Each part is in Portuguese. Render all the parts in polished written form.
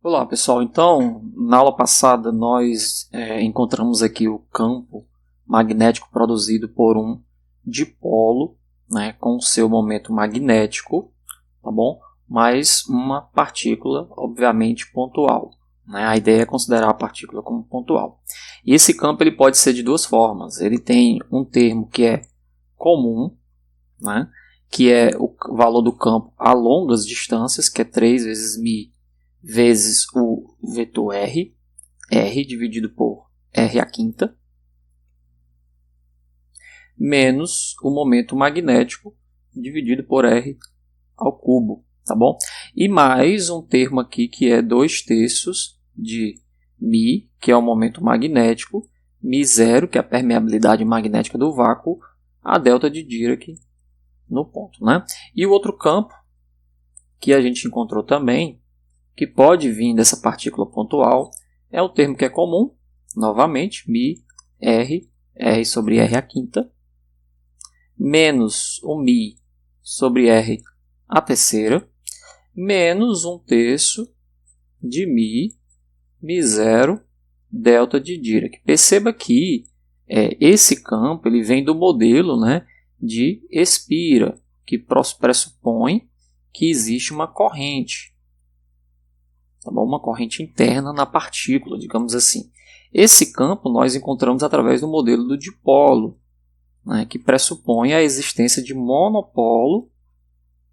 Olá pessoal, então na aula passada nós encontramos aqui o campo magnético produzido por um dipolo, né, com o seu momento magnético, tá bom? Mais uma partícula obviamente pontual, né? A ideia é considerar a partícula como pontual. E esse campo ele pode ser de duas formas. Ele tem um termo que é comum, né, que é o valor do campo a longas distâncias, que é 3 vezes μ vezes o vetor r dividido por r à quinta, menos o momento magnético dividido por r ao cubo, tá bom? E mais um termo aqui que é 2/3 de μ, que é o momento magnético, μ0, que é a permeabilidade magnética do vácuo, a delta de Dirac no ponto, né? E o outro campo que a gente encontrou também, que pode vir dessa partícula pontual, é o termo que é comum, novamente, μ, r sobre r à quinta, menos o μ sobre r à terceira, menos 1/3 de μ, μ0, delta de Dirac. Perceba que esse campo ele vem do modelo, né, de Spira, que pressupõe que existe uma corrente. Tá bom? Uma corrente interna na partícula, digamos assim. Esse campo nós encontramos através do modelo do dipolo, né, que pressupõe a existência de monopolo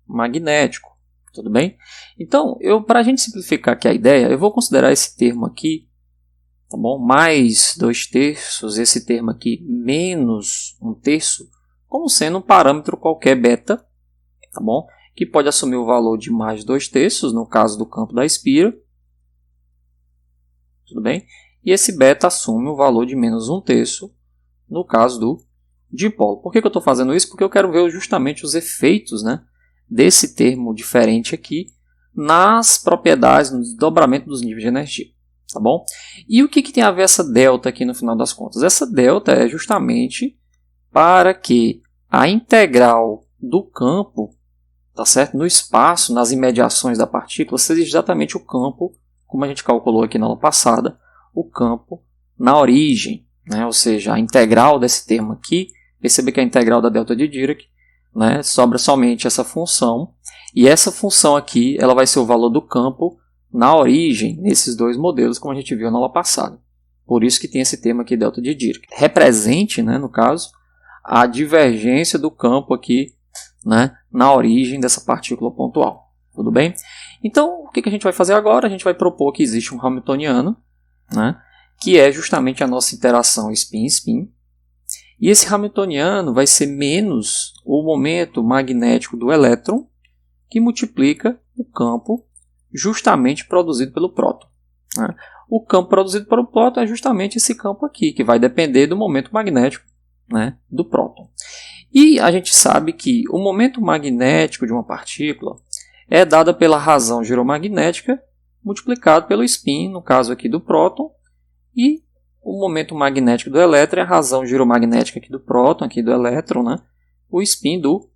magnético. Tudo bem? Então, para a gente simplificar aqui a ideia, eu vou considerar esse termo aqui, tá bom? Mais 2/3, esse termo aqui menos 1/3, como sendo um parâmetro qualquer beta, tá bom? Que pode assumir o valor de mais 2/3, no caso do campo da Spira. Tudo bem? E esse beta assume o valor de menos 1/3 no caso do dipolo. Por que eu estou fazendo isso? Porque eu quero ver justamente os efeitos, né, desse termo diferente aqui nas propriedades, no desdobramento dos níveis de energia. Tá bom? E o que tem a ver essa delta aqui no final das contas? Essa delta é justamente para que a integral do campo, tá certo? No espaço, nas imediações da partícula, seja exatamente o campo, como a gente calculou aqui na aula passada, o campo na origem, né? Ou seja, a integral desse termo aqui, perceba que a integral da delta de Dirac, né, sobra somente essa função, e essa função aqui ela vai ser o valor do campo na origem, nesses dois modelos, como a gente viu na aula passada. Por isso que tem esse termo aqui, delta de Dirac. Represente, né, no caso, a divergência do campo aqui, né, na origem dessa partícula pontual. Tudo bem? Então, o que a gente vai fazer agora? A gente vai propor que existe um Hamiltoniano, né, que é justamente a nossa interação spin-spin. E esse Hamiltoniano vai ser menos o momento magnético do elétron, que multiplica o campo justamente produzido pelo próton, né? O campo produzido pelo próton é justamente esse campo aqui, que vai depender do momento magnético, né, do próton. E a gente sabe que o momento magnético de uma partícula é dada pela razão giromagnética multiplicado pelo spin, no caso aqui do próton, e o momento magnético do elétron é a razão giromagnética aqui do próton, aqui do elétron, né, o spin do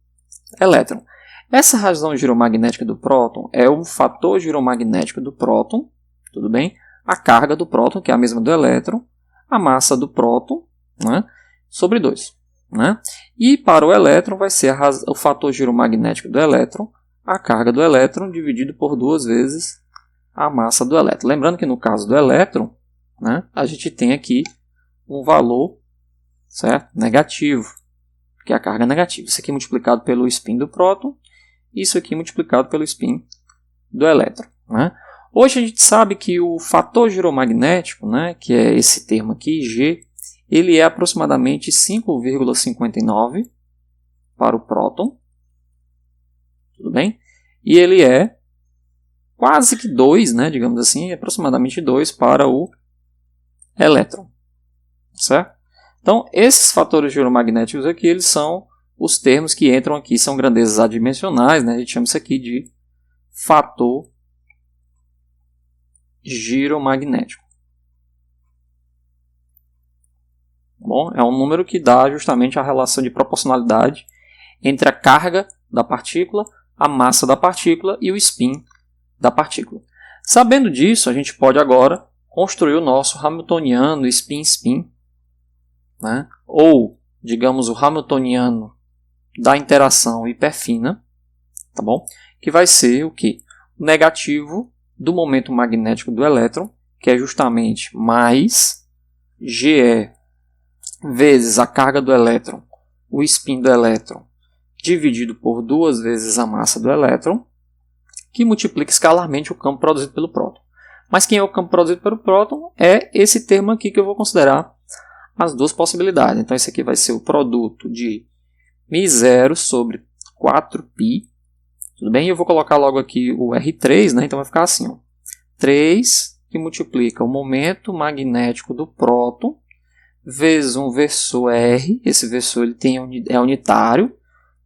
elétron. Essa razão giromagnética do próton é o fator giromagnético do próton, tudo bem? A carga do próton, que é a mesma do elétron, a massa do próton, né, sobre 2. Né? E para o elétron vai ser o fator giromagnético do elétron, a carga do elétron dividido por 2 vezes a massa do elétron. Lembrando que no caso do elétron, né, a gente tem aqui um valor, certo, negativo, que é a carga negativa. Isso aqui multiplicado pelo spin do próton, isso aqui multiplicado pelo spin do elétron. Né? Hoje a gente sabe que o fator giromagnético, né, que é esse termo aqui, G, ele é aproximadamente 5,59 para o próton. Tudo bem? E ele é quase que 2, né, digamos assim, aproximadamente 2 para o elétron. Certo? Então, esses fatores giromagnéticos aqui, eles são os termos que entram aqui, são grandezas adimensionais, né? A gente chama isso aqui de fator giromagnético. Bom, é um número que dá justamente a relação de proporcionalidade entre a carga da partícula, a massa da partícula e o spin da partícula. Sabendo disso, a gente pode agora construir o nosso hamiltoniano spin-spin, né? Ou, digamos, o hamiltoniano da interação hiperfina, tá bom? Que vai ser o quê? O negativo do momento magnético do elétron, que é justamente mais GE vezes a carga do elétron, o spin do elétron, dividido por 2 vezes a massa do elétron, que multiplica escalarmente o campo produzido pelo próton. Mas quem é o campo produzido pelo próton é esse termo aqui que eu vou considerar as duas possibilidades. Então, esse aqui vai ser o produto de μ0 sobre 4π. Tudo bem? Eu vou colocar logo aqui o R3, né? Então vai ficar assim, ó. 3 que multiplica o momento magnético do próton vezes um versor R, esse versor ele é unitário,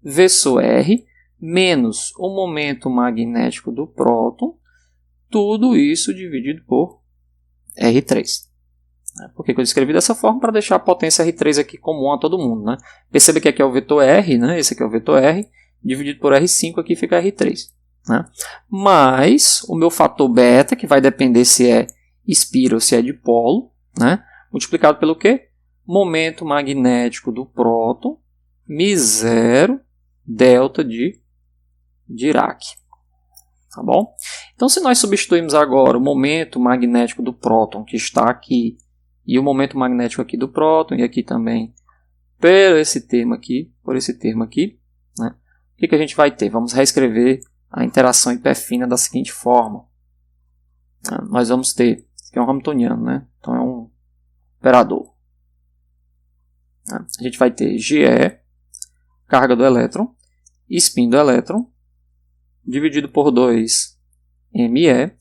versor R, menos o momento magnético do próton, tudo isso dividido por R3. Por que eu escrevi dessa forma? Para deixar a potência R3 aqui comum a todo mundo. Né? Perceba que aqui é o vetor R, né? Esse aqui é o vetor R, dividido por R5, aqui fica R3. Né? Mas o meu fator beta, que vai depender se é espira ou se é dipolo, né? Multiplicado pelo quê? Momento magnético do próton, μ0 delta de Dirac. Tá bom? Então, se nós substituirmos agora o momento magnético do próton, que está aqui, e o momento magnético aqui do próton, e aqui também por esse termo aqui, né? O que a gente vai ter? Vamos reescrever a interação hiperfina da seguinte forma. Nós vamos ter, aqui é um hamiltoniano, né? Então é um operador. A gente vai ter GE, carga do elétron, spin do elétron, dividido por 2 ME,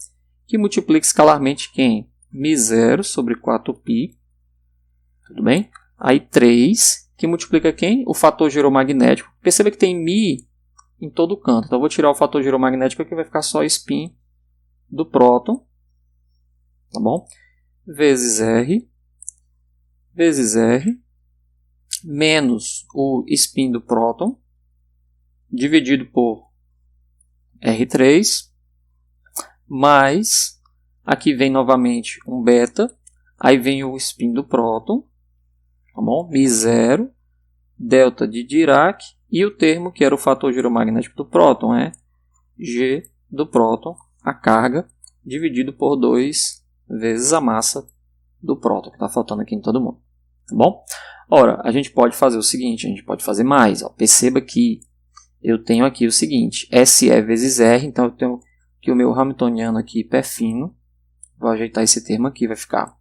que multiplica escalarmente quem? μ0 sobre 4π, tudo bem? Aí 3, que multiplica quem? O fator giromagnético. Perceba que tem μ em todo canto. Então eu vou tirar o fator giromagnético aqui, vai ficar só spin do próton, tá bom? Vezes R, menos o spin do próton, dividido por R3, mais, aqui vem novamente um beta, aí vem o spin do próton, tá bom? μ0, delta de Dirac, e o termo que era o fator giromagnético do próton é G do próton, a carga, dividido por 2 vezes a massa do próton, que está faltando aqui em todo mundo. Tá bom? Ora, a gente pode fazer o seguinte, a gente pode fazer mais. Ó. Perceba que eu tenho aqui o seguinte, SE vezes R, então eu tenho que o meu hamiltoniano aqui hiperfino, vou ajeitar esse termo aqui, vai ficar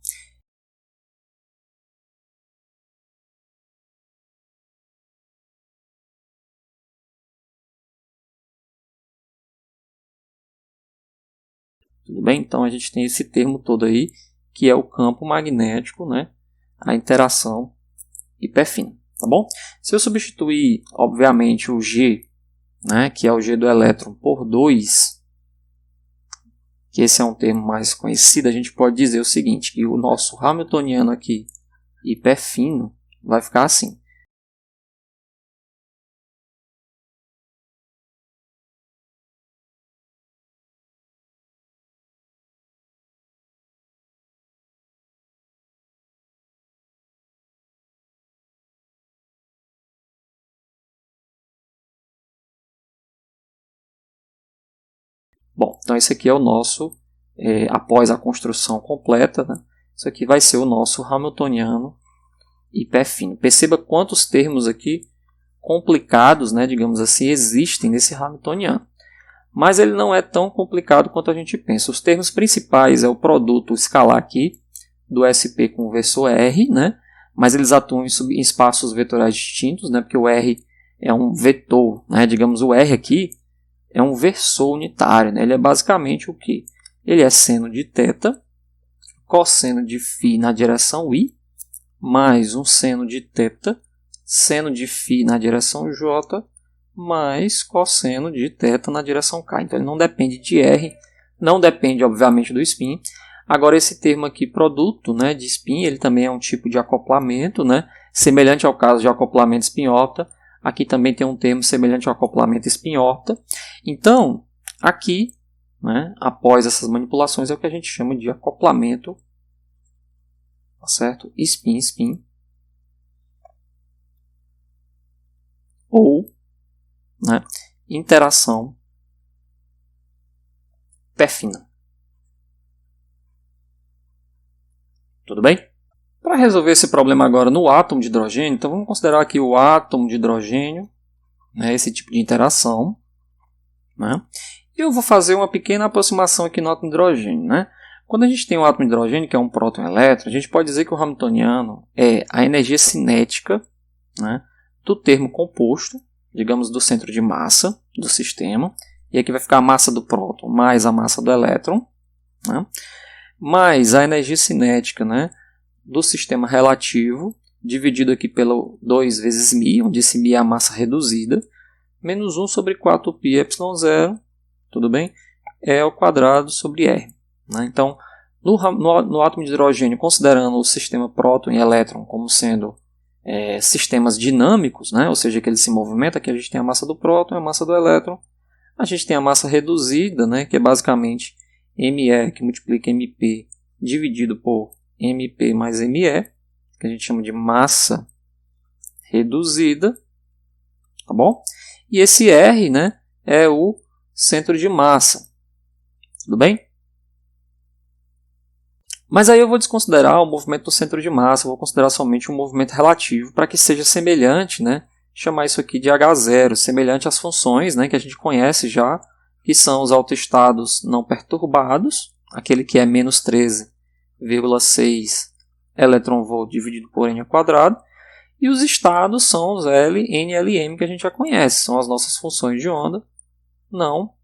tudo bem? Então a gente tem esse termo todo aí, que é o campo magnético, né? A interação hiperfina, tá bom? Se eu substituir, obviamente, o G, né, que é o G do elétron, por 2, que esse é um termo mais conhecido, a gente pode dizer o seguinte, que o nosso hamiltoniano aqui hiperfino vai ficar assim. Bom, então esse aqui é o nosso, após a construção completa, né? Isso aqui vai ser o nosso hamiltoniano hiperfino. Perceba quantos termos aqui complicados, né, digamos assim, existem nesse hamiltoniano. Mas ele não é tão complicado quanto a gente pensa. Os termos principais é o produto escalar aqui do SP com o versor R, né? Mas eles atuam em espaços vetorais distintos, né? Porque o R é um vetor, né? Digamos, o R aqui é um versor unitário, né? Ele é basicamente o que? Ele é seno de θ, cosseno de φ na direção I, mais um seno de θ, seno de φ na direção J, mais cosseno de θ na direção K. Então ele não depende de R, não depende, obviamente, do spin. Agora esse termo aqui, produto, né, de spin, ele também é um tipo de acoplamento, né, semelhante ao caso de acoplamento spin-órbita. Aqui também tem um termo semelhante ao acoplamento spin-órbita. Então, aqui né, após essas manipulações é o que a gente chama de acoplamento, tá certo? Spin-spin, ou, né, interação pé-fina. Tudo bem? Para resolver esse problema agora no átomo de hidrogênio, então vamos considerar aqui o átomo de hidrogênio, né, esse tipo de interação, né? E eu vou fazer uma pequena aproximação aqui no átomo de hidrogênio, né? Quando a gente tem um átomo de hidrogênio, que é um próton e um elétron, a gente pode dizer que o hamiltoniano é a energia cinética, né, do termo composto, digamos, do centro de massa do sistema. E aqui vai ficar a massa do próton mais a massa do elétron, né, mais a energia cinética, né, do sistema relativo, dividido aqui pelo 2 vezes μ, onde esse μ é a massa reduzida, menos 1 sobre 4πε0, tudo bem? É ao quadrado sobre R. Né? Então, no átomo de hidrogênio, considerando o sistema próton e elétron como sendo sistemas dinâmicos, né? Ou seja, que ele se movimenta, aqui a gente tem a massa do próton e a massa do elétron, a gente tem a massa reduzida, né? Que é basicamente ME, que multiplica MP, dividido por MP mais ME, que a gente chama de massa reduzida, tá bom? E esse R, né, é o centro de massa, tudo bem? Mas aí eu vou desconsiderar o movimento do centro de massa, vou considerar somente um movimento relativo para que seja semelhante, né, chamar isso aqui de H0, semelhante às funções, né, que a gente conhece já, que são os autoestados não perturbados, aquele que é menos 13,6 eV dividido por n ao quadrado, e os estados são os L, N, L e M que a gente já conhece, são as nossas funções de onda não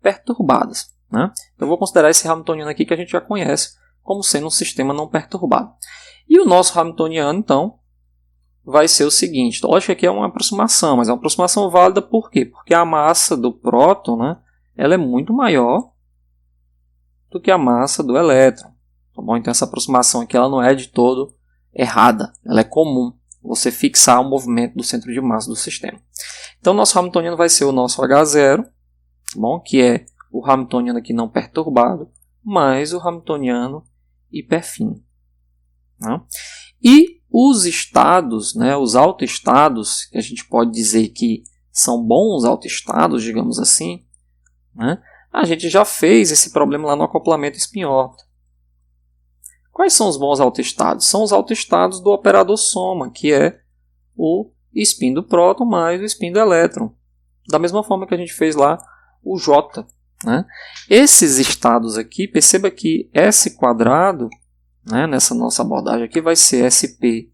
perturbadas. Né? Então eu vou considerar esse hamiltoniano aqui que a gente já conhece como sendo um sistema não perturbado. E o nosso hamiltoniano, então, vai ser o seguinte. Lógico que aqui é uma aproximação, mas é uma aproximação válida por quê? Porque a massa do próton, né, ela é muito maior do que a massa do elétron. Tá bom? Então essa aproximação aqui ela não é de todo errada, ela é comum. Você fixar o movimento do centro de massa do sistema. Então, o nosso hamiltoniano vai ser o nosso H0, tá bom? Que é o hamiltoniano aqui não perturbado, mais o hamiltoniano hiperfino. Né? E os estados, né, os autoestados, que a gente pode dizer que são bons autoestados, digamos assim, né, a gente já fez esse problema lá no acoplamento spin-órbita. Quais são os bons autoestados? São os autoestados do operador soma, que é o spin do próton mais o spin do elétron. Da mesma forma que a gente fez lá o J. Né? Esses estados aqui, perceba que S quadrado, né, nessa nossa abordagem aqui, vai ser SP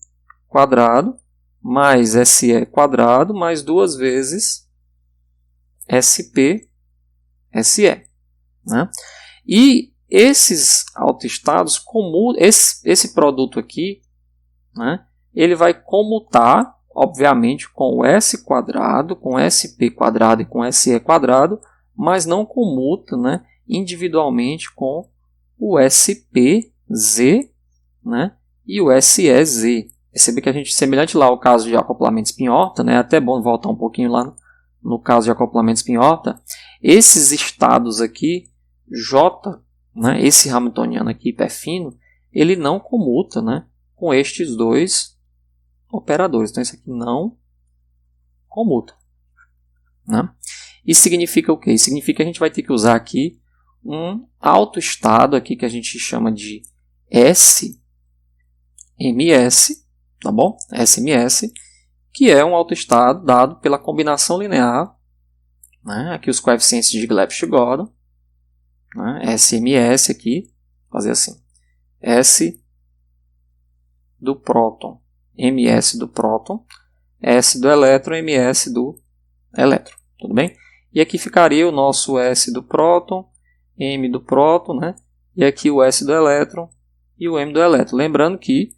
quadrado mais SE quadrado mais 2 vezes SP SE. Né? E esses autoestados, esse produto aqui, né, ele vai comutar, obviamente, com o S quadrado, com SP quadrado e com SE quadrado, mas não comuta, né, individualmente com o SPZ, né, e o SEZ. Percebe que a gente, semelhante lá ao caso de acoplamento spin-órbita, né, é até bom voltar um pouquinho lá no caso de acoplamento spin-órbita, esses estados aqui, J, né, esse hamiltoniano aqui hiperfino, ele não comuta, né, com estes dois operadores. Então, isso aqui não comuta. Né? Isso significa o quê? Isso significa que a gente vai ter que usar aqui um autoestado aqui que a gente chama de SMS, tá bom? SMS, que é um autoestado dado pela combinação linear, né? Aqui os coeficientes de Gliebsch-Gordon, né? SMS aqui, fazer assim, S do próton, MS do próton, S do elétron, MS do elétron, tudo bem? E aqui ficaria o nosso S do próton, M do próton, né? E aqui o S do elétron e o M do elétron. Lembrando que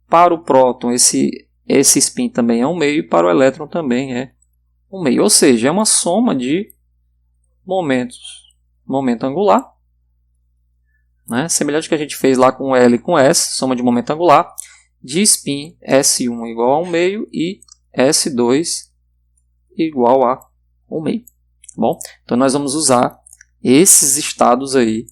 para o próton esse spin também é um meio e para o elétron também é um meio. Ou seja, é uma soma de momento angular, né? Semelhante ao que a gente fez lá com L e com S, soma de momento angular, de spin S1 igual a 1 meio e S2 igual a 1 meio. Bom, então nós vamos usar esses estados aí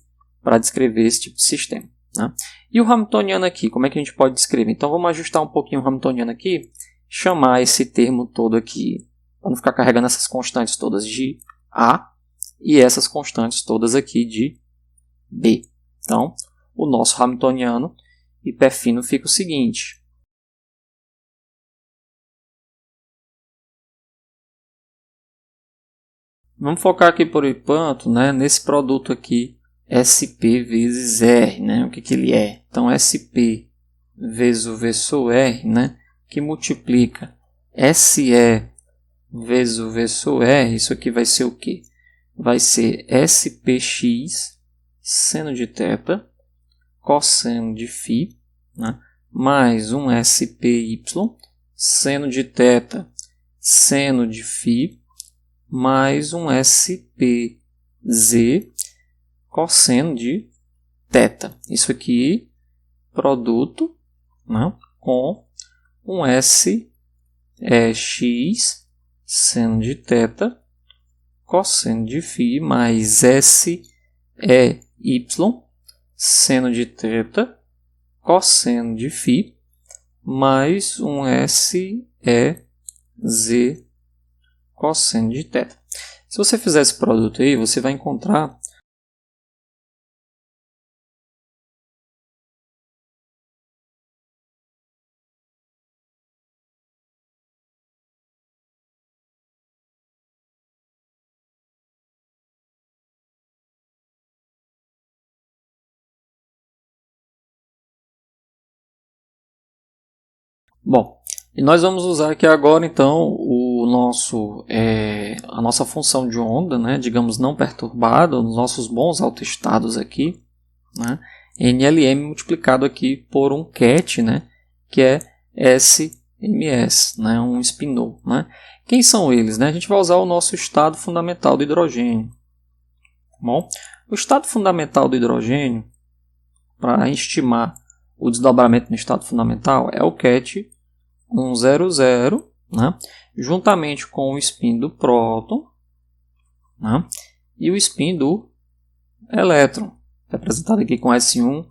para descrever esse tipo de sistema, né? E o Hamiltoniano aqui, como é que a gente pode descrever? Então vamos ajustar um pouquinho o Hamiltoniano aqui, chamar esse termo todo aqui, para não ficar carregando essas constantes todas de A e essas constantes todas aqui de B. Então, o nosso Hamiltoniano hiperfino fica o seguinte. Vamos focar aqui por enquanto, né, nesse produto aqui, SP vezes R, né, o que ele é. Então, SP vezes o vetor R, né, que multiplica SE vezes o vetor R, isso aqui vai ser o quê? Vai ser SPX seno de θ cosseno de φ, né, mais um SPY seno de θ seno de φ mais um SPZ cosseno de θ. Isso aqui, produto, né, com um SX seno de θ cosseno de φ mais SEY seno de θ cosseno de φ mais um SEZ cosseno de θ. Se você fizer esse produto aí, você vai encontrar bom, e nós vamos usar aqui agora então a nossa função de onda, né, digamos não perturbada, os nossos bons autoestados aqui, né, NLM multiplicado aqui por um ket, né, que é SMS, né, um spinor, né. Quem são eles? Né? A gente vai usar o nosso estado fundamental do hidrogênio. Bom, o estado fundamental do hidrogênio, para estimar o desdobramento no estado fundamental, é o ket 100, né, juntamente com o spin do próton, né, e o spin do elétron, representado aqui com S1,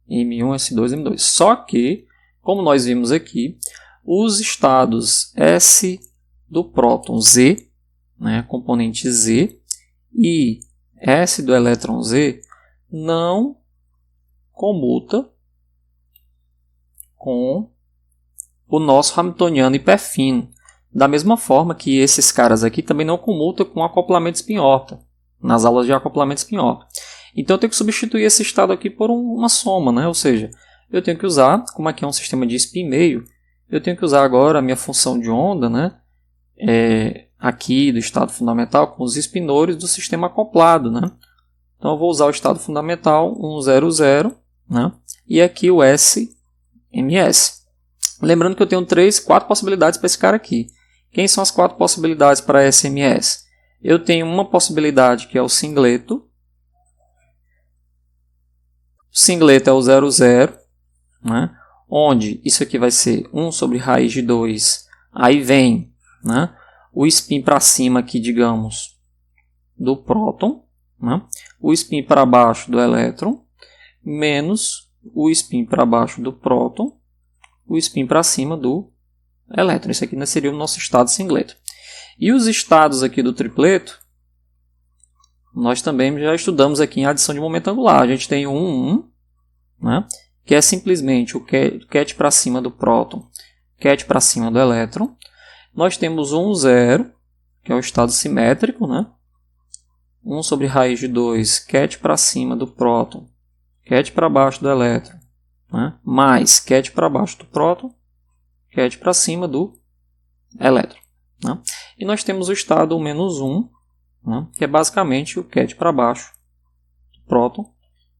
M1, S2, M2. Só que, como nós vimos aqui, os estados S do próton Z, né, componente Z, e S do elétron Z não comuta com o nosso Hamiltoniano hiperfino. Da mesma forma que esses caras aqui também não comutam com acoplamento spin-orbital, nas aulas de acoplamento spin-orbital. Então eu tenho que substituir esse estado aqui por uma soma, né? Ou seja, eu tenho que usar, como aqui é um sistema de spin meio, eu tenho que usar agora a minha função de onda, né, aqui do estado fundamental com os spinores do sistema acoplado, né? Então eu vou usar o estado fundamental 100, né, e aqui o SMS. Lembrando que eu tenho 4 possibilidades para esse cara aqui. Quem são as 4 possibilidades para SMS? Eu tenho uma possibilidade que é o singleto. O singleto é o 00, né, onde isso aqui vai ser 1 sobre raiz de 2. Aí vem, né, o spin para cima aqui, digamos, do próton, né, o spin para baixo do elétron, menos o spin para baixo do próton, o spin para cima do elétron. Isso aqui seria o nosso estado singleto. E os estados aqui do tripleto, nós também já estudamos aqui em adição de momento angular. A gente tem o 1, né, que é simplesmente o ket para cima do próton, ket para cima do elétron. Nós temos o 0, que é o estado simétrico, né, 1 sobre raiz de 2, ket para cima do próton, ket para baixo do elétron, né, mais ket para baixo do próton, ket para cima do elétron. Né? E nós temos o estado menos 1, né, que é basicamente o ket para baixo do próton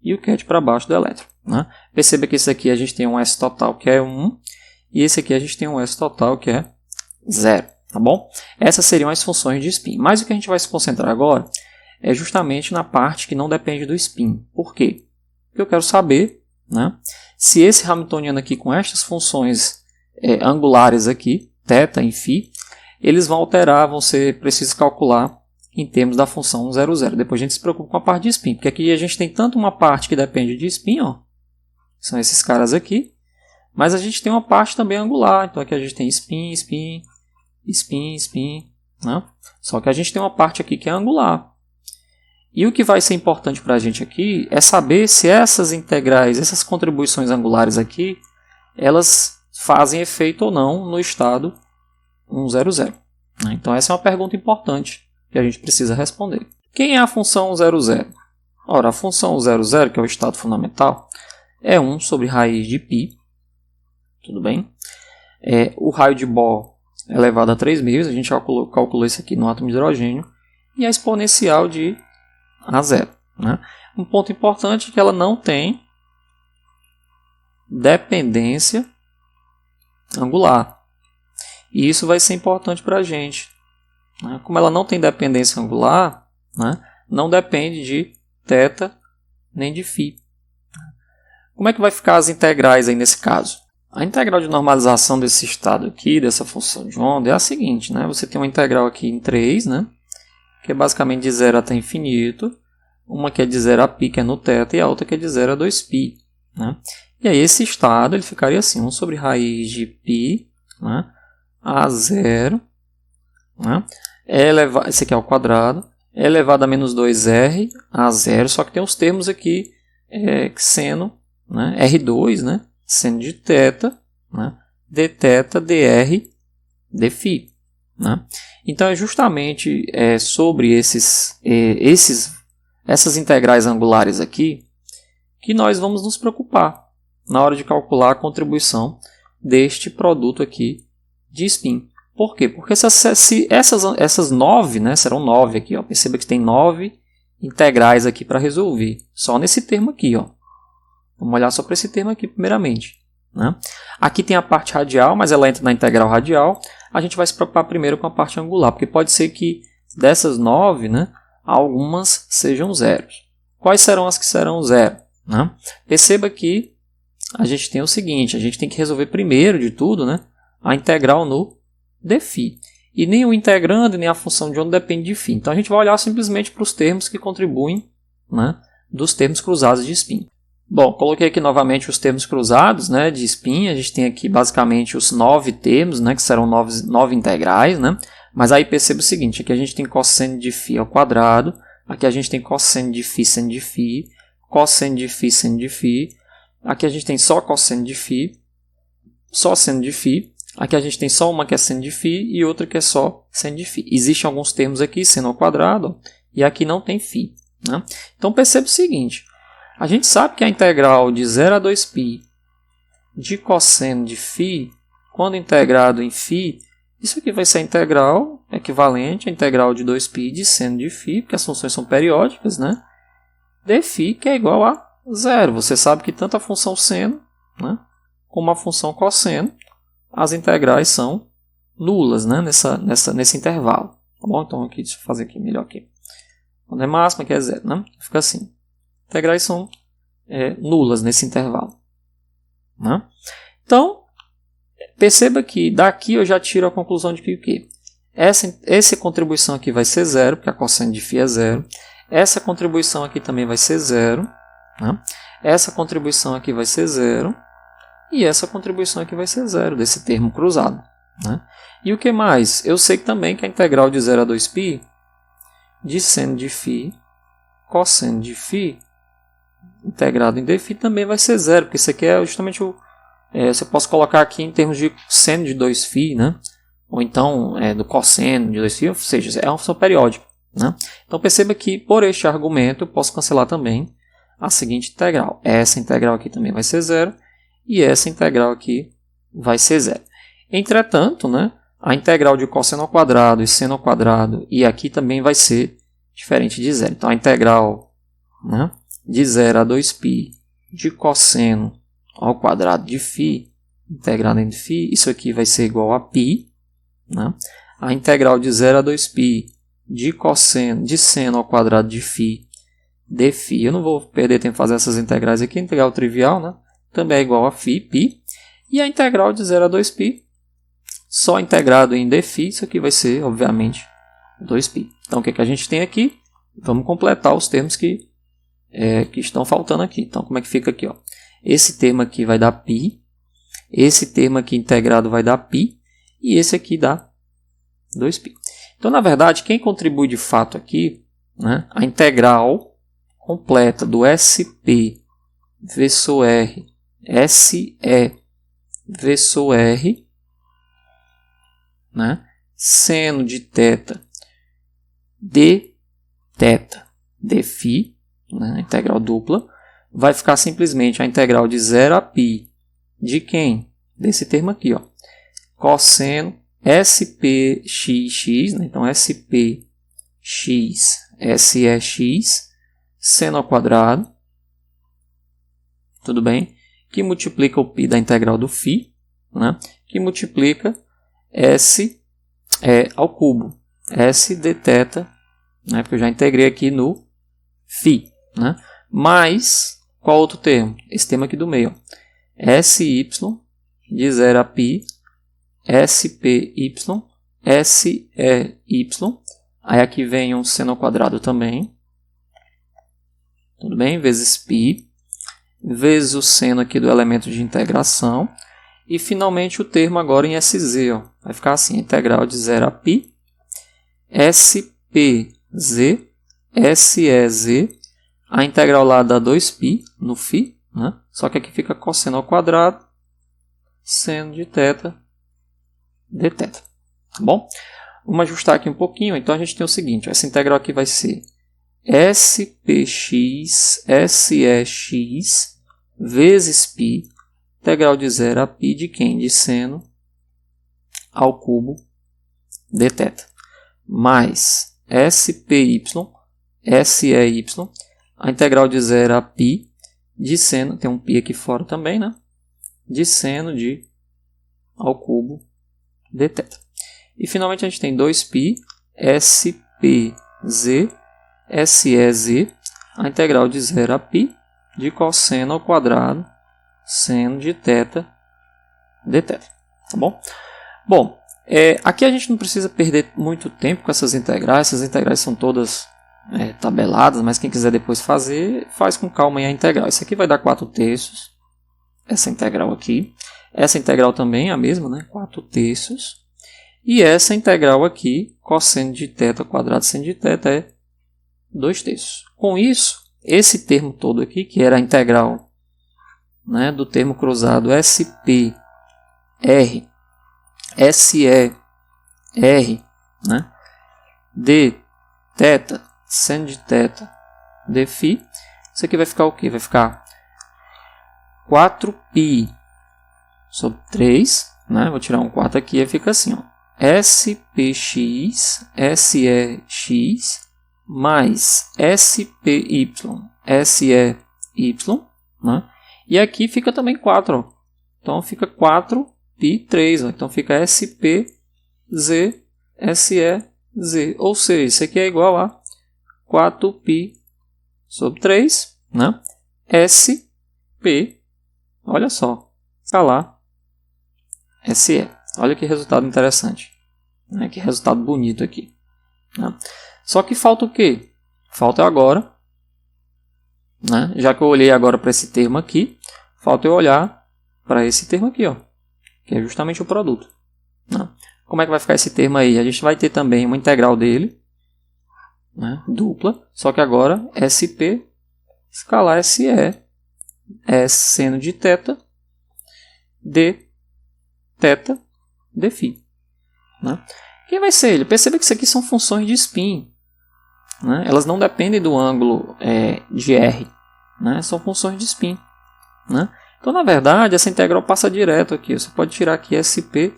e o ket para baixo do elétron. Né? Perceba que esse aqui a gente tem um S total que é 1 e esse aqui a gente tem um S total que é 0. Tá bom? Essas seriam as funções de spin. Mas o que a gente vai se concentrar agora é justamente na parte que não depende do spin. Por quê? Porque eu quero saber, né, se esse Hamiltoniano aqui com estas funções angulares aqui, θ e φ, eles vão alterar, vão ser preciso calcular em termos da função 0, 0. Depois a gente se preocupa com a parte de spin, porque aqui a gente tem tanto uma parte que depende de spin, ó, são esses caras aqui, mas a gente tem uma parte também angular, então aqui a gente tem spin, spin, spin, spin, né? Só que a gente tem uma parte aqui que é angular. E o que vai ser importante para a gente aqui é saber se essas integrais, essas contribuições angulares aqui, elas fazem efeito ou não no estado 1, 0, 0. Então essa é uma pergunta importante que a gente precisa responder. Quem é a função 0, 0? Ora, a função 0, 0, que é o estado fundamental, é 1 sobre raiz de π. Tudo bem? O raio de Bohr elevado a 3 meios, a gente calculou isso aqui no átomo de hidrogênio, e a exponencial de a zero. Né? Um ponto importante é que ela não tem dependência angular. E isso vai ser importante para a gente. Né? Como ela não tem dependência angular, né? Não depende de θ nem de φ. Como é que vai ficar as integrais aí nesse caso? A integral de normalização desse estado aqui, dessa função de onda, é a seguinte. Né? Você tem uma integral aqui em 3, né? Que é basicamente de 0 até infinito. Uma que é de 0 a π, que é no θ, e a outra que é de 0 a 2π. Né? E aí esse estado ele ficaria assim, 1 sobre raiz de π, né? A 0, né? Esse aqui é ao quadrado, é elevado a menos 2r a 0, só que tem os termos aqui, seno, né? R2, né? Seno de θ, né? dθ, dr, dφ. Né? Então é justamente sobre essas integrais angulares aqui que nós vamos nos preocupar na hora de calcular a contribuição deste produto aqui de spin. Por quê? Porque essas 9, né, serão 9 aqui, ó, perceba que tem 9 integrais aqui para resolver, só nesse termo aqui. Ó. Vamos olhar só para esse termo aqui primeiramente. Né? Aqui tem a parte radial, mas ela entra na integral radial. A gente vai se preocupar primeiro com a parte angular, porque pode ser que dessas 9, né, algumas sejam zeros. Quais serão as que serão zero? Né? Perceba que a gente tem o seguinte, a gente tem que resolver primeiro de tudo, né, a integral no dφ. E nem o integrando, nem a função de onda depende de φ. Então a gente vai olhar simplesmente para os termos que contribuem, né, dos termos cruzados de spin. Bom, coloquei aqui novamente os termos cruzados, né, de spin. A gente tem aqui basicamente os 9 termos, né, que serão 9 integrais. Né? Mas aí perceba o seguinte, aqui a gente tem cosseno de φ ao quadrado, aqui a gente tem cosseno de φ, seno de φ, cosseno de φ, seno de φ, aqui a gente tem só cosseno de φ, só seno de φ, aqui a gente tem só uma que é seno de φ e outra que é só seno de φ. Existem alguns termos aqui, seno ao quadrado, ó, e aqui não tem φ. Né? Então perceba o seguinte, a gente sabe que a integral de 0 a 2π de cosseno de φ, quando integrado em φ, isso aqui vai ser a integral equivalente à integral de 2π de seno de φ, porque as funções são periódicas, né? dφ, que é igual a 0. Você sabe que tanto a função seno, né, como a função cosseno, as integrais são nulas, né, nesse intervalo. Tá bom? Então aqui, deixa eu fazer aqui melhor aqui. Quando é máxima, aqui é 0. Né? Fica assim. Integrais são nulas nesse intervalo. Né? Então, perceba que daqui eu já tiro a conclusão de que o quê? Essa contribuição aqui vai ser 0, porque a cosseno de φ é 0. Essa contribuição aqui também vai ser 0. Né? Essa contribuição aqui vai ser 0. E essa contribuição aqui vai ser 0, desse termo cruzado. Né? E o que mais? Eu sei também que a integral de 0 a 2π de seno de φ, cosseno de φ, integrado em dφ também vai ser 0, porque isso aqui é justamente você posso colocar aqui em termos de seno de 2φ, né? Ou então do cosseno de 2φ, ou seja, é uma função periódica. Né? Então perceba que por este argumento eu posso cancelar também a seguinte integral. Essa integral aqui também vai ser 0 e essa integral aqui vai ser 0. Entretanto, né, a integral de cosseno ao quadrado e seno ao quadrado e aqui também vai ser diferente de 0. Então a integral, né, de 0 a 2π de cosseno ao quadrado de φ, integrado em φ, isso aqui vai ser igual a π. Né? A integral de 0 a 2π de seno ao quadrado de φ dφ, eu não vou perder tempo fazer essas integrais aqui, integral trivial, né? Também é igual a φ, π. E a integral de 0 a 2π, só integrado em dφ, isso aqui vai ser, obviamente, 2π. Então, o que a gente tem aqui? Vamos completar os termos que estão faltando aqui. Então, como é que fica aqui? Ó? Esse termo aqui vai dar π, esse termo aqui integrado vai dar π, e esse aqui dá 2π. Então, na verdade, quem contribui de fato aqui, né, a integral completa do SP vezes R, SE vezes R, né, seno de θ d θ dφ, né, integral dupla, vai ficar simplesmente a integral de 0 a π de quem? Desse termo aqui, ó. Cosseno SPxx, né, então SPx SEx, seno ao quadrado, tudo bem? Que multiplica o π da integral do φ, né, que multiplica S ao cubo, S dθ, né, porque eu já integrei aqui no φ, né, mais, qual outro termo? Esse termo aqui do meio, ó. SY de 0 a π, SPY, SEY, aí aqui vem um seno ao quadrado também, tudo bem? Vezes π, vezes o seno aqui do elemento de integração, e finalmente o termo agora em SZ, ó. Vai ficar assim, integral de 0 a π, SPZ, SEZ, a integral lá dá 2π no φ, né? Só que aqui fica cosseno ao quadrado, seno de θ, dθ. Tá bom? Vamos ajustar aqui um pouquinho. Então a gente tem o seguinte, ó, essa integral aqui vai ser SPx, SEx, vezes π, integral de 0 a π de quem? De seno ao cubo dθ. Mais SPy, SEy, a integral de 0 a π de seno, tem um π aqui fora também, né? De seno de ao cubo dθ. E finalmente a gente tem 2π SPz, SEz, a integral de 0 a π de cosseno ao quadrado, seno de θ dθ. Tá bom? Bom, aqui a gente não precisa perder muito tempo com essas integrais são todas tabeladas, mas quem quiser depois fazer, faz com calma aí a integral. Isso aqui vai dar 4/3, essa integral aqui. Essa integral também é a mesma, né? 4/3. E essa integral aqui, cosseno de θ quadrado seno de θ, é 2/3. Com isso, esse termo todo aqui, que era a integral, né, do termo cruzado SP, R, SE, R, né, d θ, seno de θ, dφ, isso aqui vai ficar o quê? Vai ficar 4π sobre 3, né? Vou tirar um 4 aqui e fica assim, ó. SPx, SEx, mais SPy, SEy, né? E aqui fica também 4, ó. Então fica 4π3, ó. Então fica SPz, SEz, ou seja, isso aqui é igual a 4π sobre 3, né? SP, olha só, está lá, SE. Olha que resultado interessante, né? Que resultado bonito aqui, né? Só que falta o quê? Falta agora, né? Já que eu olhei agora para esse termo aqui, falta eu olhar para esse termo aqui, ó, que é justamente o produto, né? Como é que vai ficar esse termo aí? A gente vai ter também uma integral dele, né, dupla, só que agora SP escalar SE é seno de θ d θ dφ, né? Quem vai ser ele? Perceba que isso aqui são funções de spin, né? Elas não dependem do ângulo de R, né? São funções de spin, né? Então, na verdade, essa integral passa direto aqui. Você pode tirar aqui SP,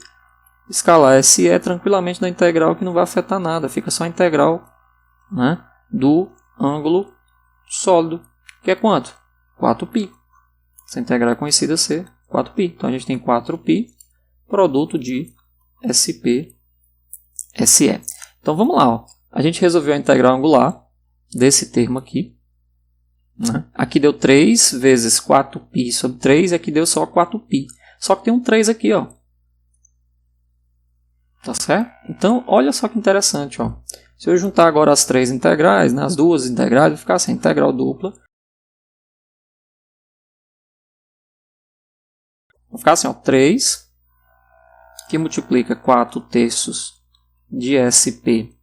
escalar SE tranquilamente da integral, que não vai afetar nada. Fica só a integral, né, do ângulo sólido, que é quanto? 4π. Essa integral é conhecida ser 4π. Então, a gente tem 4π, produto de SP, SE. Então, vamos lá. Ó. A gente resolveu a integral angular desse termo aqui, né? Aqui deu 3 vezes 4π sobre 3, e aqui deu só 4π. Só que tem um 3 aqui, ó. Tá certo? Então, olha só que interessante, ó. Se eu juntar agora as três integrais, né, as duas integrais, vai ficar assim, integral dupla. Vai ficar assim, ó, 3, que multiplica 4/3 de SP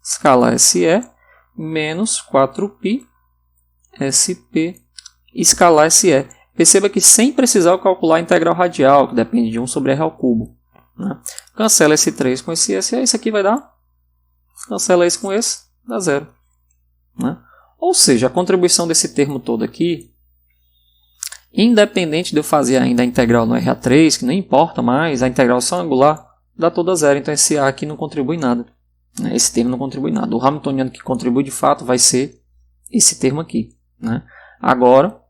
escalar SE, menos 4π SP escalar SE. Perceba que sem precisar eu calcular a integral radial, que depende de 1 sobre R ao cubo. Né? Cancela esse 3 com esse SE, isso aqui vai dar. Cancela esse com esse, dá 0. Né? Ou seja, a contribuição desse termo todo aqui, independente de eu fazer ainda a integral no RA3, que não importa mais, a integral só angular, dá toda 0. Então esse A aqui não contribui nada. Né? Esse termo não contribui nada. O hamiltoniano que contribui de fato vai ser esse termo aqui. Né? Agora,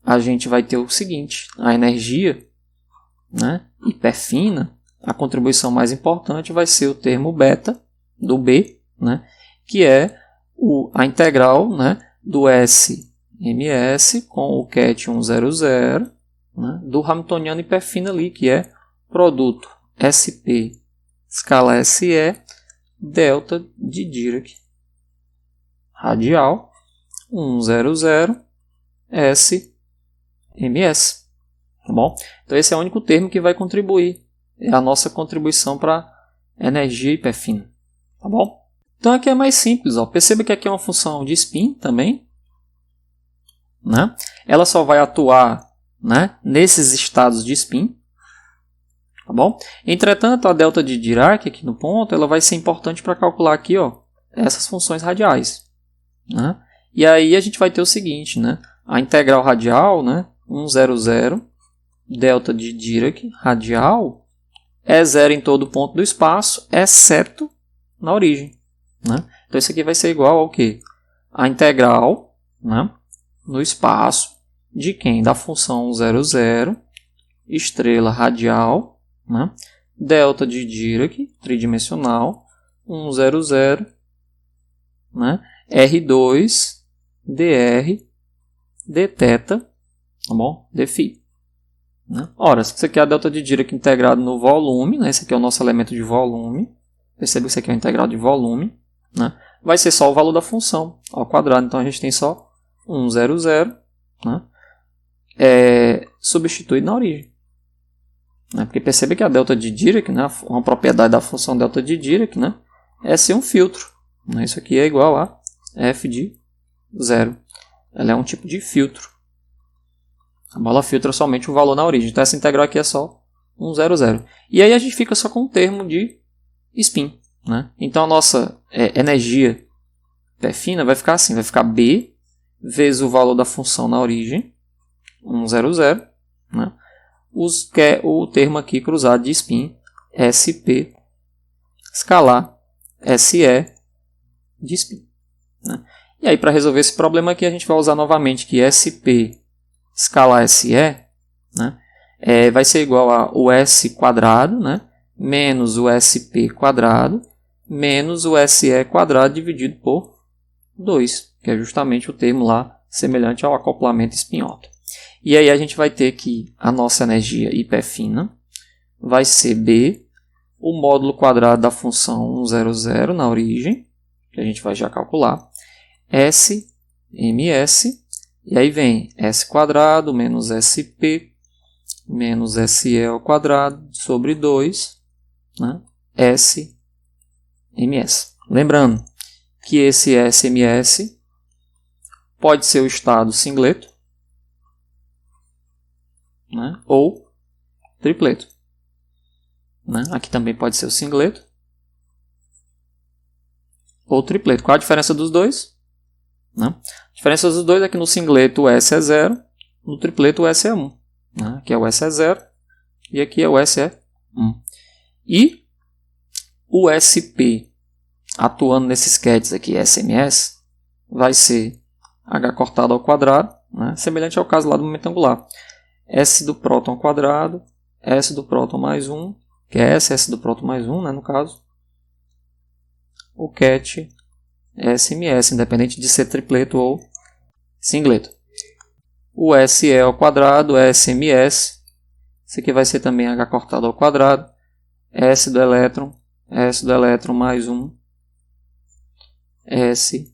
a gente vai ter o seguinte, a energia, né, hiperfina, a contribuição mais importante vai ser o termo beta, do B, né, que é a integral, né, do SMS com o ket 100, né, do hamiltoniano hiperfino ali, que é produto SP escala SE delta de Dirac radial 100 SMS. Tá bom? Então esse é o único termo que vai contribuir. É a nossa contribuição para energia hiperfina. Tá bom? Então aqui é mais simples. Ó. Perceba que aqui é uma função de spin também. Né? Ela só vai atuar, né, nesses estados de spin. Tá bom? Entretanto, a delta de Dirac aqui no ponto, ela vai ser importante para calcular aqui, ó, essas funções radiais. Né? E aí a gente vai ter o seguinte, né? A integral radial, né, 100 delta de Dirac radial é 0 em todo ponto do espaço, exceto na origem. Né? Então isso aqui vai ser igual ao quê? A integral, né, no espaço de quem? Da função 00 estrela radial, né, delta de Dirac tridimensional 100, né, R2 dr dθ, tá bom? dφ. Né? Ora, isso aqui é a delta de Dirac integrado no volume, né? Esse aqui é o nosso elemento de volume. Perceba que isso aqui é o integral de volume. Né? Vai ser só o valor da função ao quadrado. Então a gente tem só 100, né? Substituído na origem. Né? Porque perceba que a delta de Dirac, né? Uma propriedade da função delta de Dirac, né? É ser um filtro. Né? Isso aqui é igual a f de 0. Ela é um tipo de filtro. A bola filtra somente o valor na origem. Então essa integral aqui é só 100. E aí a gente fica só com o termo de spin. Né? Então a nossa energia hiperfina vai ficar assim. Vai ficar B vezes o valor da função na origem, 100. Né? Que é o termo aqui cruzado de spin, SP escalar SE de spin. Né? E aí para resolver esse problema aqui a gente vai usar novamente que SP escalar SE, né, vai ser igual a o S quadrado, né, menos o SP quadrado, menos o SE quadrado dividido por 2, que é justamente o termo lá semelhante ao acoplamento spin-Otto. E aí a gente vai ter que a nossa energia hiperfina vai ser B, o módulo quadrado da função 100 na origem, que a gente vai já calcular, S, MS, e aí vem S quadrado menos SP menos SE ao quadrado sobre 2, né, S, MS. Lembrando que esse SMS pode ser o estado singleto, né, ou tripleto. Né? Aqui também pode ser o singleto ou tripleto. Qual a diferença dos dois? Né? A diferença dos dois é que no singleto o S é 0, no tripleto o S é 1. Né? Aqui é o S é 0 e aqui é o S é 1. E o SP atuando nesses quetes aqui, SMS, vai ser H cortado ao quadrado, né? Semelhante ao caso lá do momento angular. S do próton ao quadrado, S do próton mais 1, que é S do próton mais 1, né, no caso. O ket SMS, independente de ser tripleto ou singleto. O SE ao quadrado, SMS, isso aqui vai ser também H cortado ao quadrado, S do elétron mais 1, SMS.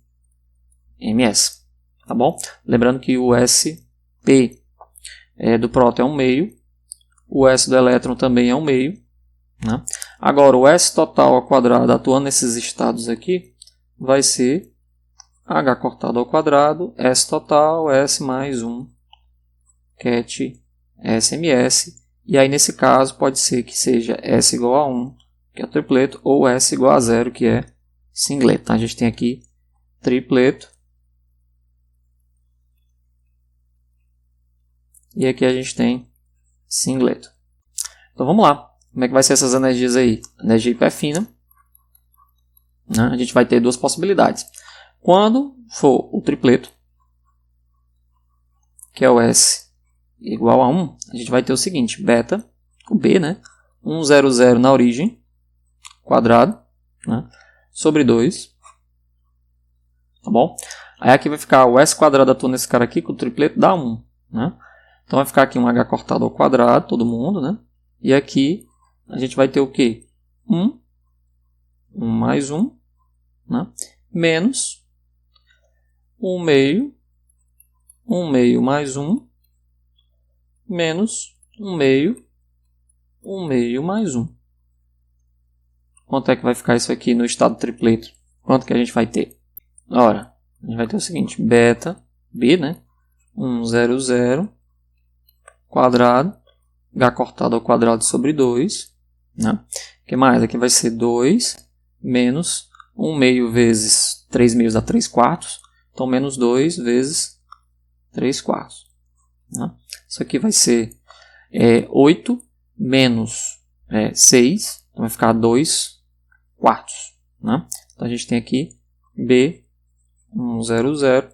Tá bom? Lembrando que o SP do próton é 1 meio, o S do elétron também é 1 meio. Né? Agora, o S total ao quadrado, atuando nesses estados aqui, vai ser H cortado ao quadrado, S total, S mais 1, ket SMS. E aí, nesse caso, pode ser que seja S igual a 1, que é o tripleto, ou S igual a 0, que é singleto. Então, a gente tem aqui tripleto. E aqui a gente tem singleto. Então, vamos lá. Como é que vai ser essas energias aí? Energia hiperfina. Né? A gente vai ter duas possibilidades. Quando for o tripleto, que é o S igual a 1, a gente vai ter o seguinte, beta, o B, né? 100 na origem, quadrado, né? Sobre 2. Tá bom? Aí aqui vai ficar o S quadrado atuando nesse cara aqui, que o tripleto dá 1. Né? Então vai ficar aqui um H cortado ao quadrado, todo mundo, né? E aqui a gente vai ter o quê? 1 mais 1, né? Menos 1 meio mais 1, menos 1 meio mais 1. Quanto é que vai ficar isso aqui no estado tripleto? Quanto que a gente vai ter? Ora, a gente vai ter o seguinte, beta, B, né? 100 quadrado, H cortado ao quadrado sobre 2. Né? O que mais? Aqui vai ser 2 menos 1 meio vezes 3 meios dá 3 quartos. Então, menos 2 vezes 3 quartos. Né? Isso aqui vai ser 8 menos 6. Então, vai ficar 2 quartos. Né? Então, a gente tem aqui B 100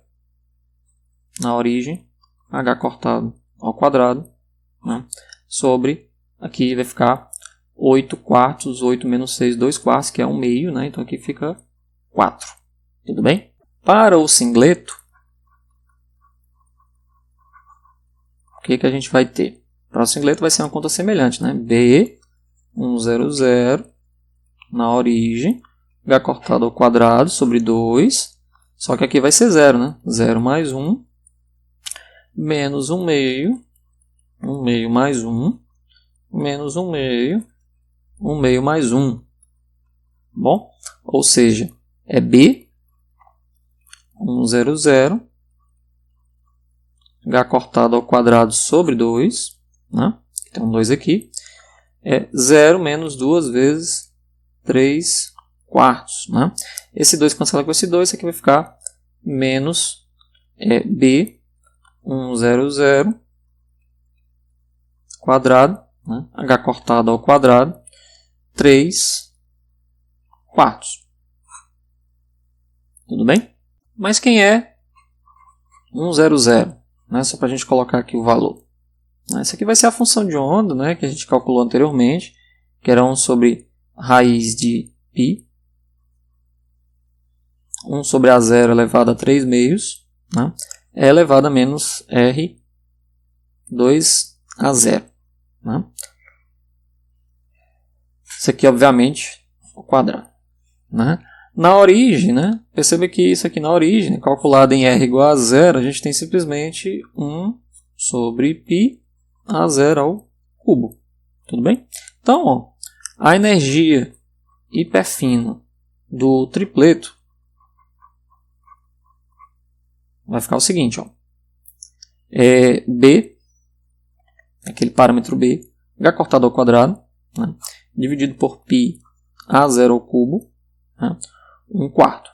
na origem, H cortado ao quadrado, né? Sobre, aqui vai ficar 8 quartos, 8 menos 6, 2 quartos, que é 1 meio, né? Então aqui fica 4. Tudo bem? Para o singleto, o que a gente vai ter? Para o singleto vai ser uma conta semelhante, né? B 100 na origem, H cortado ao quadrado sobre 2, só que aqui vai ser 0, né? 0 mais 1, menos 1 meio mais 1, menos 1 meio mais 1. Bom? Ou seja, é B 100, H cortado ao quadrado sobre 2, né? Tem um 2 aqui, é 0 menos 2 vezes 3 quartos. Né? Esse 2 cancela com esse 2, isso aqui vai ficar menos B 100 quadrado, né? H cortado ao quadrado, 3 quartos. Tudo bem? Mas quem é 100? Né? Só para a gente colocar aqui o valor. Essa aqui vai ser a função de onda, né? Que a gente calculou anteriormente, que era 1 sobre raiz de π. 1 sobre A0 elevado a 3 meios, né? É elevado a menos R 2 a 0. Né? Isso aqui, obviamente, o quadrado. Né? Na origem, né? Perceba que isso aqui na origem, calculado em R igual a 0, a gente tem simplesmente 1 sobre π A0 ao cubo. Tudo bem? Então, ó, a energia hiperfina do tripleto vai ficar o seguinte, ó. B, aquele parâmetro B, H cortado ao quadrado, né, dividido por π A0 ao cubo, né, 1 quarto.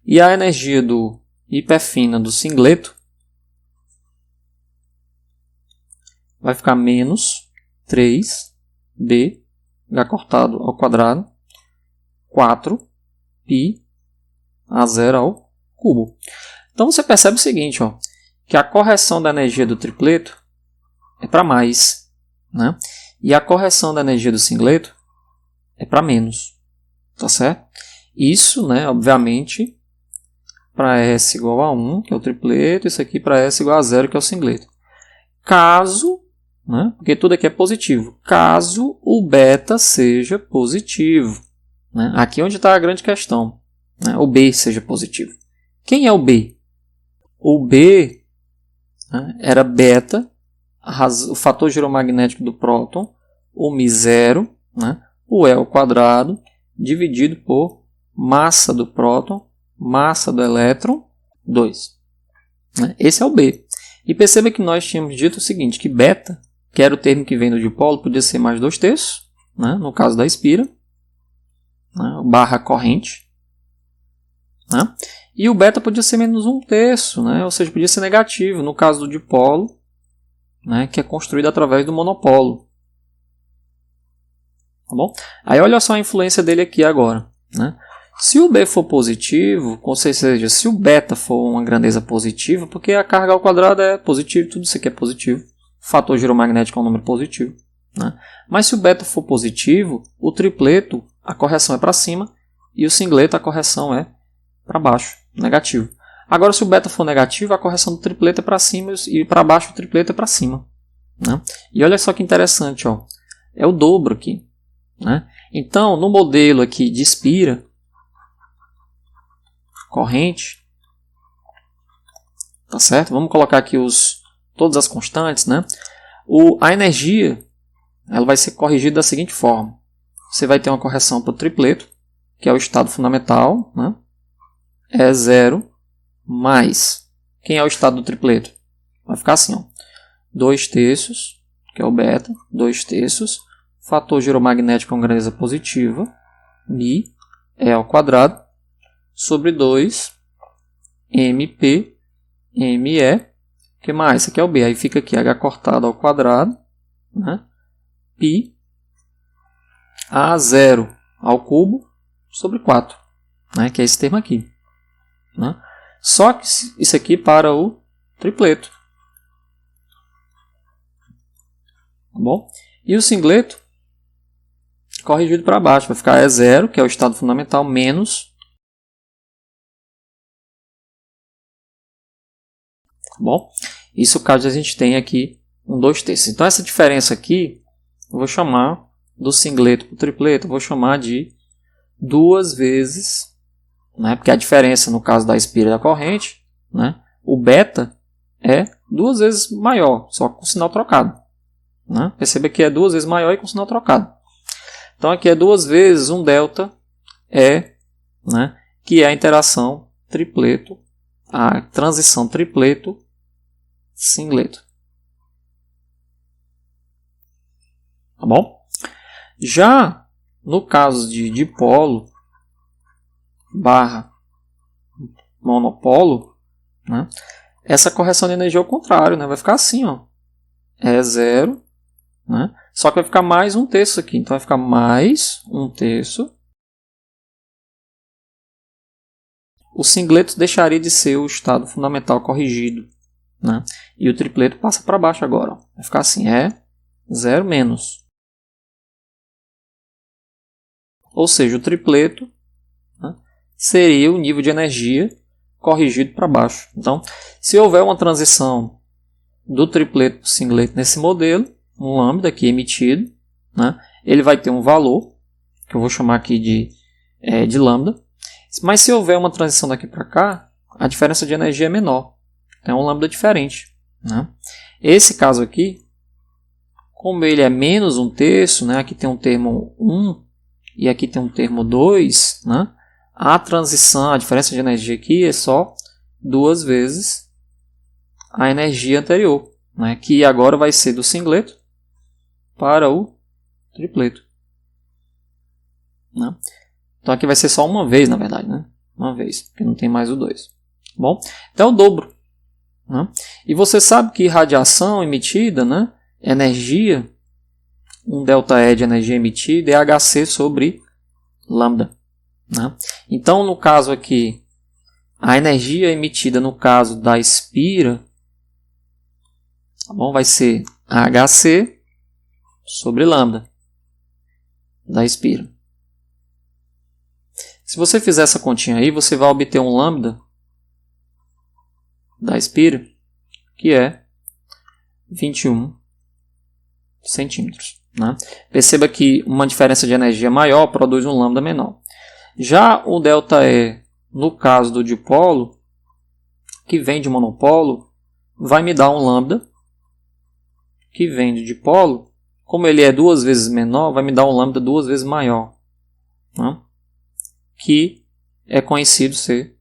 E a energia do hiperfina do singleto vai ficar menos 3B, H cortado ao quadrado, 4π A0 ao cubo. Então você percebe o seguinte, ó, que a correção da energia do tripleto é para mais, né? E a correção da energia do singleto é para menos. Tá certo? Isso, né, obviamente, para S igual a 1, que é o tripleto, isso aqui para S igual a 0, que é o singleto. Caso, né, porque tudo aqui é positivo, caso o beta seja positivo. Né? Aqui é onde está a grande questão. né, o B seja positivo. Quem é o B? O B, né, era beta, o fator giromagnético do próton, o μ0, né, o E ao quadrado, dividido por massa do próton, massa do elétron, 2. Esse é o B. E perceba que nós tínhamos dito o seguinte, que beta, que era o termo que vem do dipolo, podia ser mais 2/3, né, no caso da espira, né, barra corrente. Né, e o beta podia ser menos 1/3, né, ou seja, podia ser negativo, no caso do dipolo, né, que é construído através do monopolo. Tá bom? Aí olha só a influência dele aqui agora. Né? Se o B for positivo, ou seja, se o beta for uma grandeza positiva, porque a carga ao quadrado é positiva, tudo isso aqui é positivo, o fator giromagnético é um número positivo. Né? Mas se o beta for positivo, o tripleto, a correção é para cima, e o singleto, a correção é para baixo, negativo. Agora, se o beta for negativo, a correção do tripleto é para cima e para baixo o tripleto é para cima. Né? E olha só que interessante, ó, é o dobro aqui. Né? Então, no modelo aqui de espira, corrente, tá certo? Vamos colocar aqui todas as constantes, né? A energia, ela vai ser corrigida da seguinte forma. Você vai ter uma correção para o tripleto, que é o estado fundamental, né? É 0 mais. Quem é o estado do tripleto? Vai ficar assim, ó. 2/3, que é o beta, 2/3, fator giromagnético com grandeza positiva, μ, E ao quadrado, sobre 2, MP, ME, o que mais? Isso aqui é o B, aí fica aqui H cortado ao quadrado, né? Π, A0 ao cubo, sobre 4, né? Que é esse termo aqui. Né? Só que isso aqui para o tripleto. Tá bom? E o singleto, corrigido para baixo, vai ficar E0, que é o estado fundamental, menos. Tá bom? Isso caso a gente tenha aqui um 2/3. Então essa diferença aqui, eu vou chamar do singleto para o tripleto, eu vou chamar de 2 vezes, né? Porque a diferença no caso da espira da corrente, né? O beta é 2 vezes maior, só com sinal trocado. Né? Perceba que é 2 vezes maior e com sinal trocado. Então aqui é 2 vezes um delta E, né? Que é a interação tripleto, a transição tripleto-singleto. Tá bom? Já no caso de dipolo barra monopolo, né? Essa correção de energia é o contrário, né? Vai ficar assim, ó. É 0, né? Só que vai ficar mais 1/3 aqui. Então vai ficar mais 1/3. O singleto deixaria de ser o estado fundamental corrigido, né? E o tripleto passa para baixo agora. Ó. Vai ficar assim, é 0 menos. Ou seja, o tripleto, né, seria o nível de energia corrigido para baixo. Então, se houver uma transição do tripleto para o singleto nesse modelo, um lambda aqui emitido, né, ele vai ter um valor, que eu vou chamar aqui de lambda. Mas se houver uma transição daqui para cá, a diferença de energia é menor. Então é um lambda diferente. Né? Esse caso aqui, como ele é menos 1/3, né, aqui tem um termo 1 e aqui tem um termo 2, né, a transição, a diferença de energia aqui é só 2 vezes a energia anterior, né, que agora vai ser do singleto para o tripleto. Né? Então aqui vai ser só uma vez, na verdade. Né? Uma vez, porque não tem mais o 2. Bom, então é o dobro. Né? E você sabe que radiação emitida, né, energia, um ΔE de energia emitida é HC sobre lambda. Né? Então, no caso aqui, a energia emitida no caso da espira, tá bom, vai ser HC sobre lambda da espira. Se você fizer essa continha aí, você vai obter um lambda da espira que é 21 centímetros. Né? Perceba que uma diferença de energia maior produz um lambda menor. Já o ΔE no caso do dipolo, que vem de monopolo, vai me dar um lambda, que vem de dipolo, como ele é 2 vezes menor, vai me dar um lambda 2 vezes maior, né? Que é conhecido ser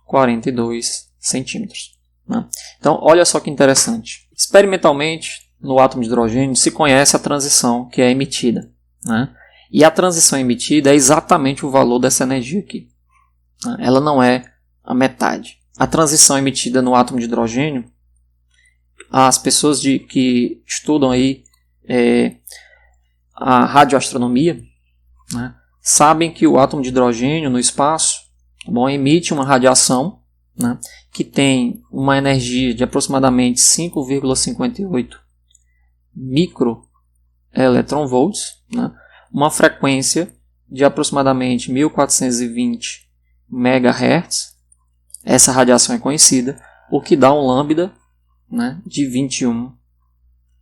42 centímetros. Né? Então, olha só que interessante. Experimentalmente, no átomo de hidrogênio, se conhece a transição que é emitida. Né? E a transição emitida é exatamente o valor dessa energia aqui. Né? Ela não é a metade. A transição emitida no átomo de hidrogênio, as pessoas que estudam aí a radioastronomia, né, sabem que o átomo de hidrogênio no espaço, emite uma radiação, né, que tem uma energia de aproximadamente 5,58 microelectronvolts, né, uma frequência de aproximadamente 1420 MHz. Essa radiação é conhecida, o que dá um lambda, né, de 21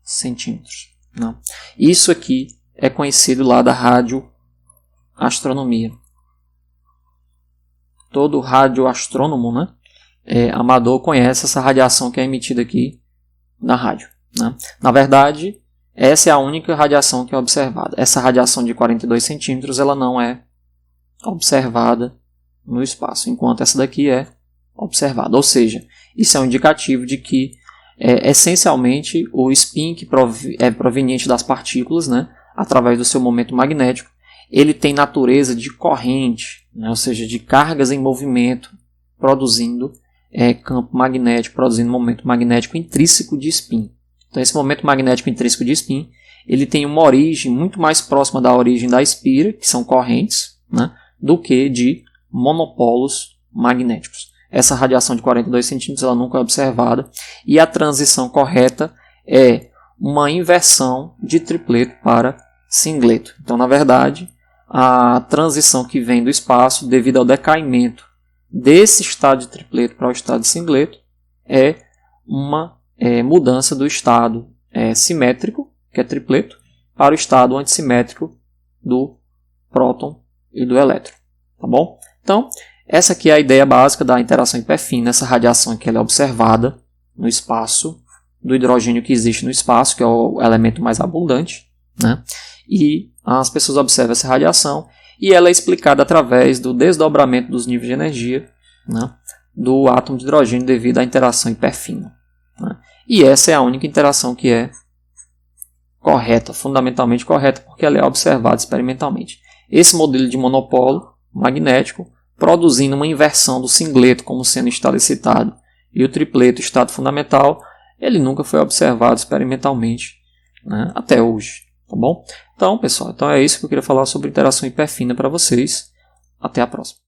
centímetros. Né. Isso aqui é conhecido lá da radioastronomia. Todo radioastrônomo, né, amador, conhece essa radiação que é emitida aqui na rádio. Né. Na verdade, essa é a única radiação que é observada. Essa radiação de 42 centímetros ela não é observada no espaço, enquanto essa daqui é observada. Ou seja, isso é um indicativo de que essencialmente o spin que é proveniente das partículas, né, através do seu momento magnético, ele tem natureza de corrente, né, ou seja, de cargas em movimento, produzindo campo magnético, produzindo momento magnético intrínseco de spin. Então esse momento magnético intrínseco de spin, ele tem uma origem muito mais próxima da origem da espira, que são correntes, né, do que de monopolos magnéticos. Essa radiação de 42 centímetros ela nunca é observada, e a transição correta é uma inversão de tripleto para singleto. Então, na verdade, a transição que vem do espaço, devido ao decaimento desse estado de tripleto para o estado de singleto, é uma mudança do estado simétrico, que é tripleto, para o estado antissimétrico do próton e do elétron. Tá bom? Então, essa aqui é a ideia básica da interação hiperfina, essa radiação que ela é observada no espaço, do hidrogênio que existe no espaço, que é o elemento mais abundante, né? E as pessoas observam essa radiação e ela é explicada através do desdobramento dos níveis de energia, né, do átomo de hidrogênio devido à interação hiperfina. Né? E essa é a única interação que é correta, fundamentalmente correta, porque ela é observada experimentalmente. Esse modelo de monopolo magnético, produzindo uma inversão do singleto como sendo estado excitado e o tripleto estado fundamental, ele nunca foi observado experimentalmente, né, até hoje. Tá bom? Então, pessoal, é isso que eu queria falar sobre interação hiperfina para vocês. Até a próxima.